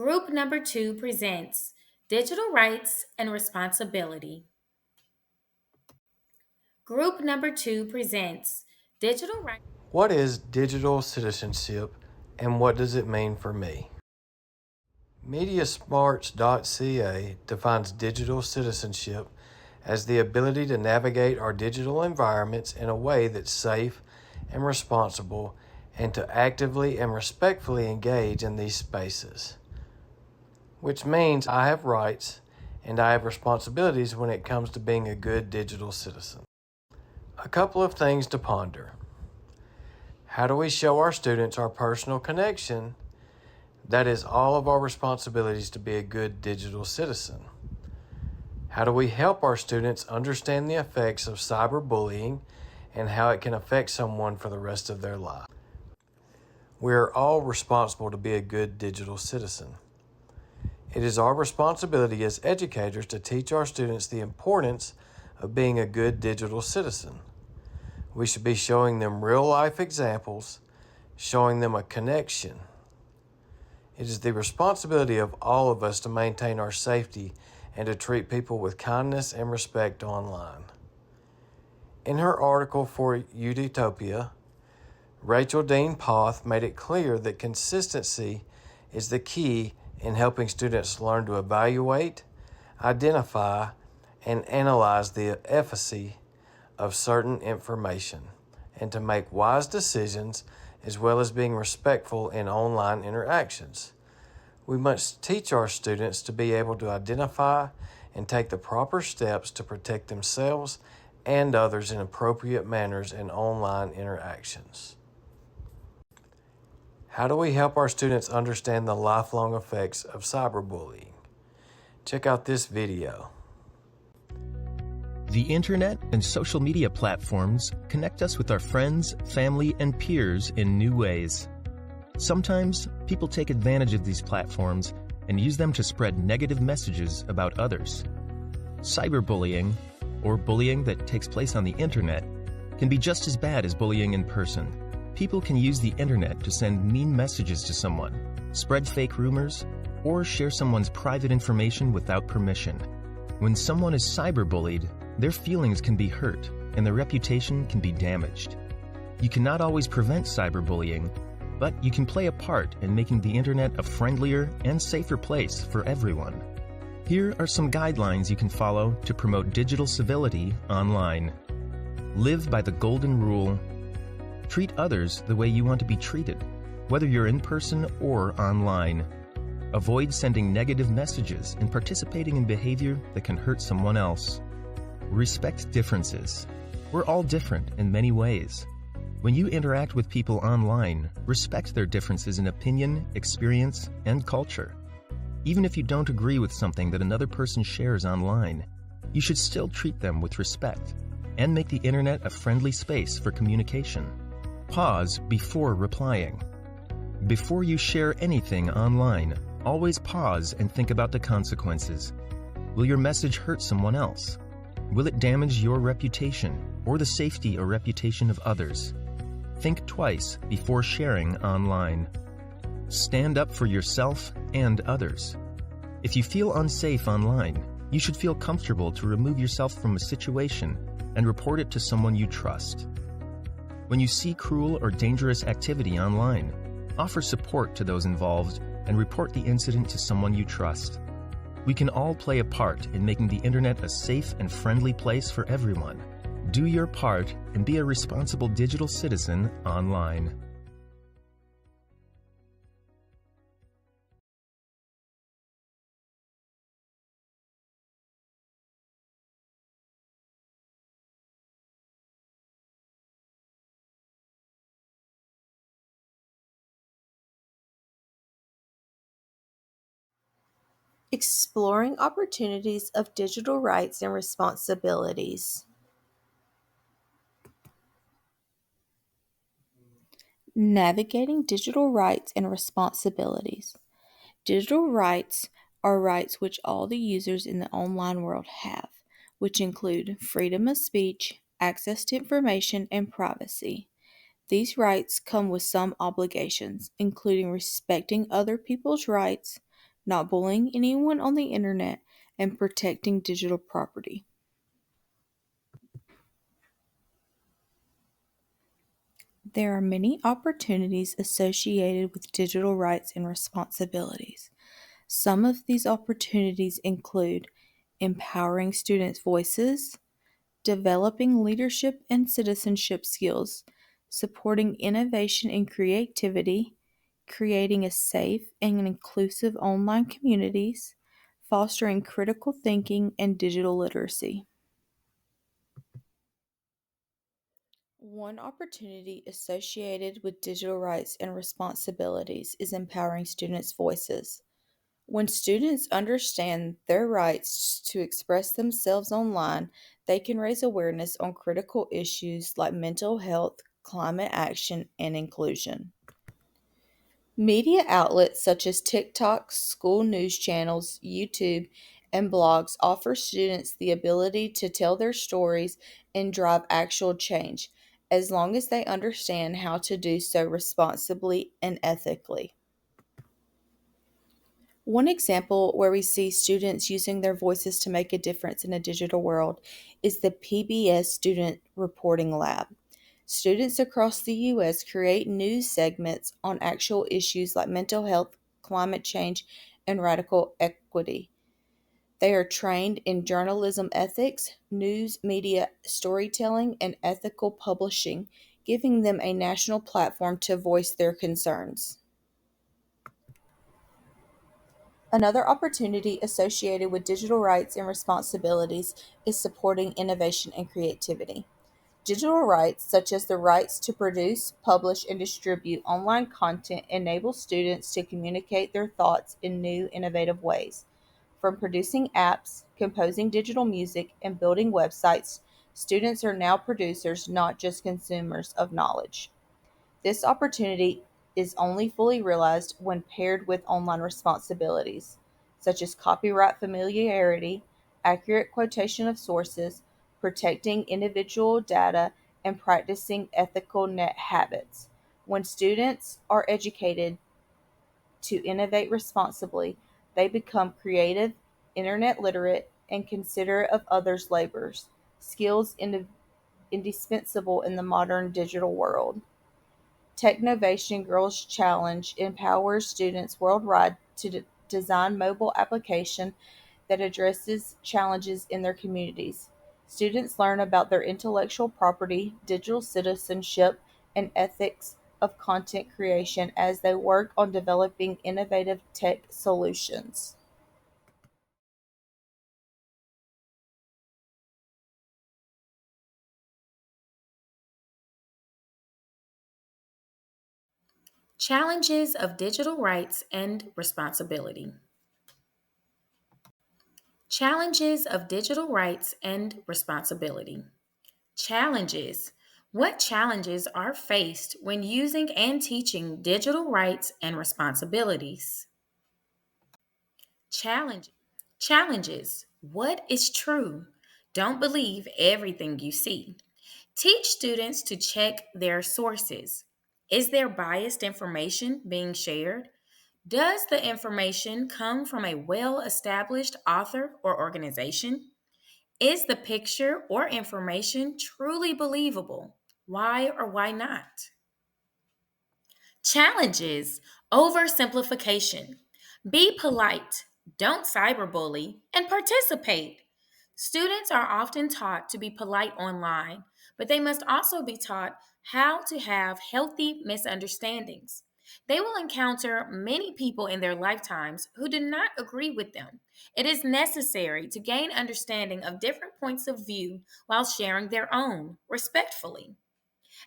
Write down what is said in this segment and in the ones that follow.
Group number 2 presents Digital Rights and Responsibility. Group number 2 presents Digital Rights. What is digital citizenship and what does it mean for me? Mediasmarts.ca defines digital citizenship as the ability to navigate our digital environments in a way that's safe and responsible and to actively and respectfully engage in these spaces. Which means I have rights and I have responsibilities when it comes to being a good digital citizen. A couple of things to ponder. How do we show our students our personal connection? That is all of our responsibilities to be a good digital citizen. How do we help our students understand the effects of cyberbullying and how it can affect someone for the rest of their life? We are all responsible to be a good digital citizen. It is our responsibility as educators to teach our students the importance of being a good digital citizen. We should be showing them real-life examples, showing them a connection. It is the responsibility of all of us to maintain our safety and to treat people with kindness and respect online. In her article for Udtopia, Rachel Dean Poth made it clear that consistency is the key in helping students learn to evaluate, identify, and analyze the efficacy of certain information and to make wise decisions as well as being respectful in online interactions. We must teach our students to be able to identify and take the proper steps to protect themselves and others in appropriate manners in online interactions. How do we help our students understand the lifelong effects of cyberbullying? Check out this video. The internet and social media platforms connect us with our friends, family, and peers in new ways. Sometimes people take advantage of these platforms and use them to spread negative messages about others. Cyberbullying, or bullying that takes place on the internet, can be just as bad as bullying in person. People can use the internet to send mean messages to someone, spread fake rumors, or share someone's private information without permission. When someone is cyberbullied, their feelings can be hurt and their reputation can be damaged. You cannot always prevent cyberbullying, but you can play a part in making the internet a friendlier and safer place for everyone. Here are some guidelines you can follow to promote digital civility online. Live by the golden rule. Treat others the way you want to be treated, whether you're in person or online. Avoid sending negative messages and participating in behavior that can hurt someone else. Respect differences. We're all different in many ways. When you interact with people online, respect their differences in opinion, experience, and culture. Even if you don't agree with something that another person shares online, you should still treat them with respect and make the internet a friendly space for communication. Pause before replying. Before you share anything online, always pause and think about the consequences. Will your message hurt someone else? Will it damage your reputation or the safety or reputation of others? Think twice before sharing online. Stand up for yourself and others. If you feel unsafe online, you should feel comfortable to remove yourself from a situation and report it to someone you trust. When you see cruel or dangerous activity online, offer support to those involved and report the incident to someone you trust. We can all play a part in making the internet a safe and friendly place for everyone. Do your part and be a responsible digital citizen online. Exploring opportunities of digital rights and responsibilities. Navigating digital rights and responsibilities. Digital rights are rights which all the users in the online world have, which include freedom of speech, access to information, and privacy. These rights come with some obligations, including respecting other people's rights, not bullying anyone on the internet, and protecting digital property. There are many opportunities associated with digital rights and responsibilities. Some of these opportunities include empowering students' voices, developing leadership and citizenship skills, supporting innovation and creativity, creating a safe and inclusive online communities, fostering critical thinking and digital literacy. One opportunity associated with digital rights and responsibilities is empowering students' voices. When students understand their rights to express themselves online, they can raise awareness on critical issues like mental health, climate action, and inclusion. Media outlets such as TikTok, school news channels, YouTube, and blogs offer students the ability to tell their stories and drive actual change, as long as they understand how to do so responsibly and ethically. One example where we see students using their voices to make a difference in a digital world is the PBS Student Reporting Lab. Students across the U.S. create news segments on actual issues like mental health, climate change, and radical equity. They are trained in journalism ethics, news media storytelling, and ethical publishing, giving them a national platform to voice their concerns. Another opportunity associated with digital rights and responsibilities is supporting innovation and creativity. Digital rights, such as the rights to produce, publish, and distribute online content, enable students to communicate their thoughts in new, innovative ways. From producing apps, composing digital music, and building websites, students are now producers, not just consumers of knowledge. This opportunity is only fully realized when paired with online responsibilities, such as copyright familiarity, accurate quotation of sources, protecting individual data, and practicing ethical net habits. When students are educated to innovate responsibly, they become creative, internet literate, and considerate of others' labors, skills indispensable in the modern digital world. Technovation Girls Challenge empowers students worldwide to design mobile application that addresses challenges in their communities. Students learn about their intellectual property, digital citizenship, and ethics of content creation as they work on developing innovative tech solutions. Challenges of digital rights and responsibility. Challenges of digital rights and responsibility. Challenges. What challenges are faced when using and teaching digital rights and responsibilities? Challenge. Challenges. What is true? Don't believe everything you see. Teach students to check their sources. Is there biased information being shared? Does the information come from a well established author or organization? Is the picture or information truly believable? Why or why not? Challenges, oversimplification. Be polite, don't cyberbully, and participate. Students are often taught to be polite online, but they must also be taught how to have healthy misunderstandings. They will encounter many people in their lifetimes who do not agree with them. It is necessary to gain understanding of different points of view while sharing their own respectfully.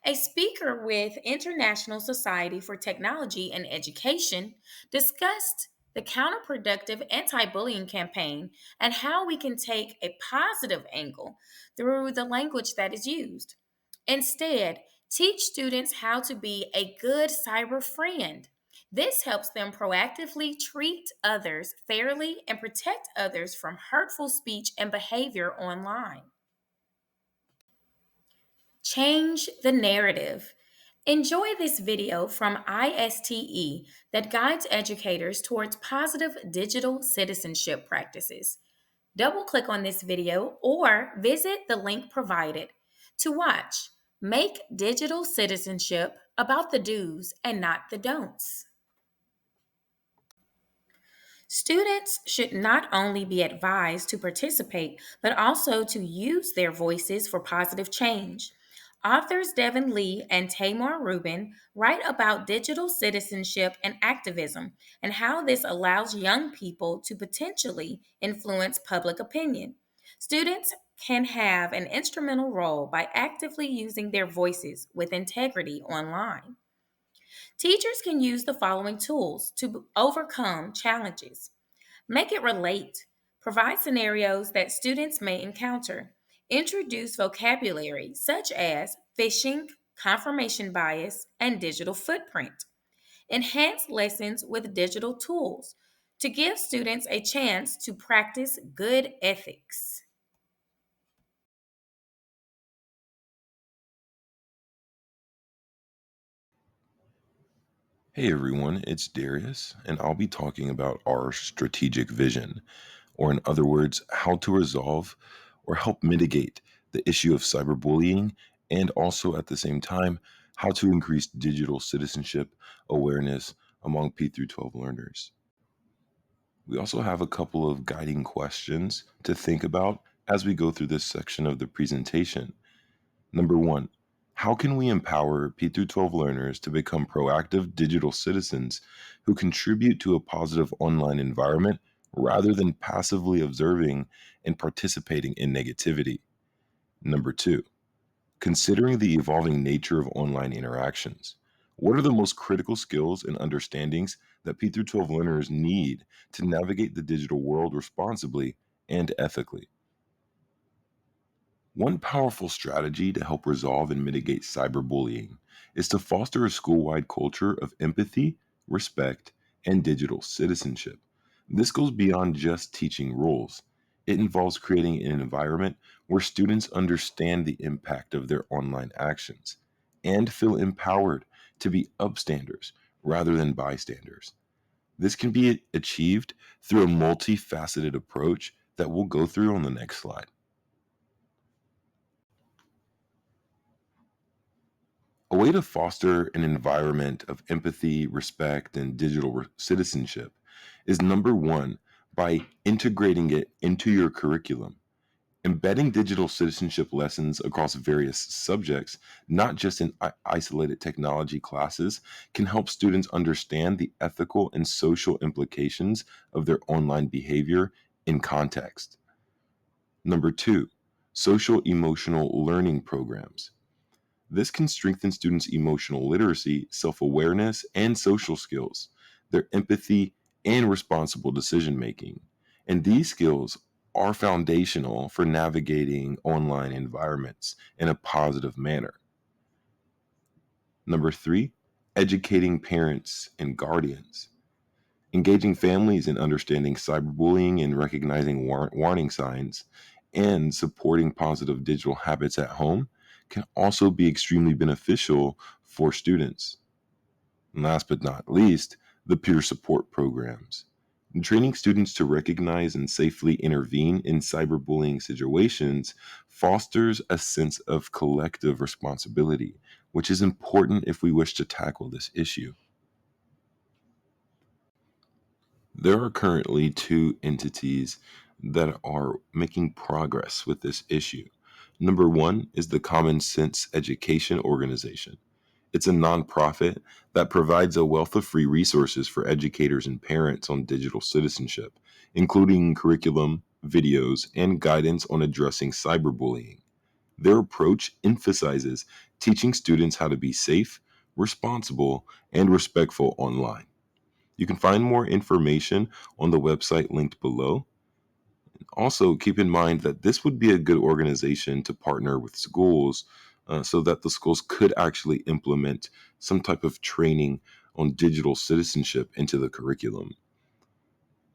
A speaker with International Society for Technology and Education discussed the counterproductive anti bullying campaign and how we can take a positive angle through the language that is used. Instead, teach students how to be a good cyber friend. This helps them proactively treat others fairly and protect others from hurtful speech and behavior online. Change the narrative. Enjoy this video from ISTE that guides educators towards positive digital citizenship practices. Double click on this video or visit the link provided to watch Make Digital Citizenship About the Do's and Not the Don'ts. Students should not only be advised to participate, but also to use their voices for positive change. Authors Devin Lee and Tamar Rubin write about digital citizenship and activism and how this allows young people to potentially influence public opinion. Students can have an instrumental role by actively using their voices with integrity online. Teachers can use the following tools to overcome challenges. Make it relate. Provide scenarios that students may encounter. Introduce vocabulary such as phishing, confirmation bias, and digital footprint. Enhance lessons with digital tools to give students a chance to practice good ethics. Hey everyone, it's Darius, and I'll be talking about our strategic vision, or in other words, how to resolve or help mitigate the issue of cyberbullying, and also at the same time, how to increase digital citizenship awareness among P through 12 learners. We also have a couple of guiding questions to think about as we go through this section of the presentation. Number one, how can we empower P through 12 learners to become proactive digital citizens who contribute to a positive online environment rather than passively observing and participating in negativity? Number two, considering the evolving nature of online interactions, what are the most critical skills and understandings that P through 12 learners need to navigate the digital world responsibly and ethically? One powerful strategy to help resolve and mitigate cyberbullying is to foster a school-wide culture of empathy, respect, and digital citizenship. This goes beyond just teaching rules. It involves creating an environment where students understand the impact of their online actions and feel empowered to be upstanders rather than bystanders. This can be achieved through a multifaceted approach that we'll go through on the next slide. A way to foster an environment of empathy, respect, and digital citizenship is number one, by integrating it into your curriculum. Embedding digital citizenship lessons across various subjects, not just in isolated technology classes, can help students understand the ethical and social implications of their online behavior in context. Number two, social emotional learning programs. This can strengthen students' emotional literacy, self-awareness, and social skills, their empathy, and responsible decision making. And these skills are foundational for navigating online environments in a positive manner. Number three, educating parents and guardians. Engaging families in understanding cyberbullying and recognizing warning signs and supporting positive digital habits at home can also be extremely beneficial for students. And last but not least, the peer support programs. Training students to recognize and safely intervene in cyberbullying situations fosters a sense of collective responsibility, which is important if we wish to tackle this issue. There are currently two entities that are making progress with this issue. Number one is the Common Sense Education Organization. It's a nonprofit that provides a wealth of free resources for educators and parents on digital citizenship, including curriculum, videos, and guidance on addressing cyberbullying. Their approach emphasizes teaching students how to be safe, responsible, and respectful online. You can find more information on the website linked below. Also, keep in mind that this would be a good organization to partner with schools so that the schools could actually implement some type of training on digital citizenship into the curriculum.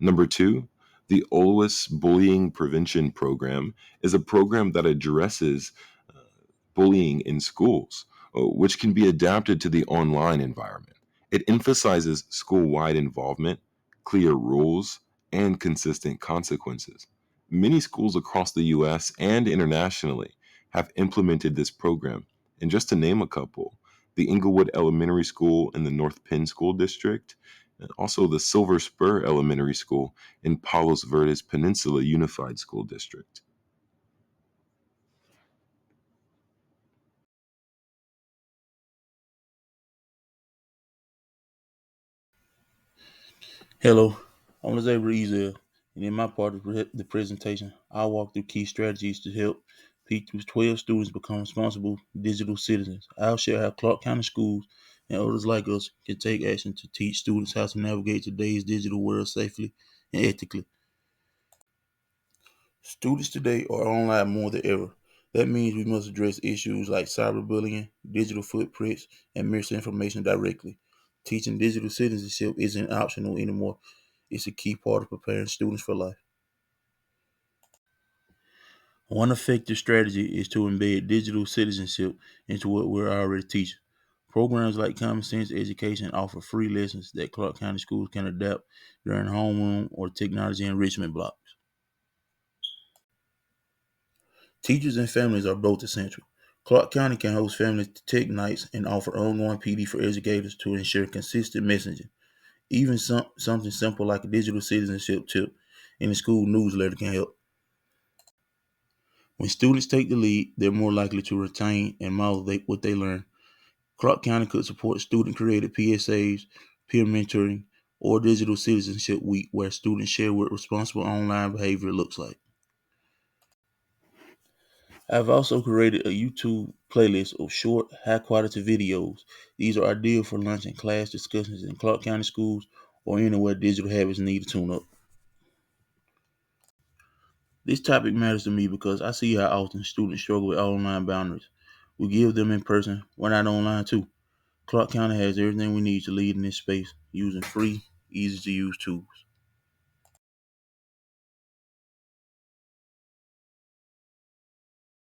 Number two, the Always Bullying Prevention Program is a program that addresses bullying in schools. which can be adapted to the online environment. It emphasizes school wide involvement, clear rules, and consistent consequences. Many schools across the US and internationally have implemented this program. And just to name a couple, the Inglewood Elementary School in the North Penn School District, and also the Silver Spur Elementary School in Palos Verdes Peninsula Unified School District. Hello, I'm Jose Breezel, and in my part of the presentation, I'll walk through key strategies to help P through 12 students become responsible digital citizens. I'll share how Clark County schools and others like us can take action to teach students how to navigate today's digital world safely and ethically. Students today are online more than ever. That means we must address issues like cyberbullying, digital footprints, and misinformation directly. Teaching digital citizenship isn't optional anymore. It's a key part of preparing students for life. One effective strategy is to embed digital citizenship into what we're already teaching. Programs like Common Sense Education offer free lessons that Clark County schools can adapt during homeroom or technology enrichment blocks. Teachers and families are both essential. Clark County can host family tech nights and offer ongoing PD for educators to ensure consistent messaging. Even something simple like a digital citizenship tip in the school newsletter can help. When students take the lead, they're more likely to retain and model what they learn. Clark County could support student-created PSAs, peer mentoring, or digital citizenship week where students share what responsible online behavior looks like. I've also created a YouTube playlist of short, high-quality videos. These are ideal for lunch and class discussions in Clark County schools or anywhere digital habits need to tune up. This topic matters to me because I see how often students struggle with online boundaries. We give them in person, we're not online too. Clark County has everything we need to lead in this space using free, easy to use tools.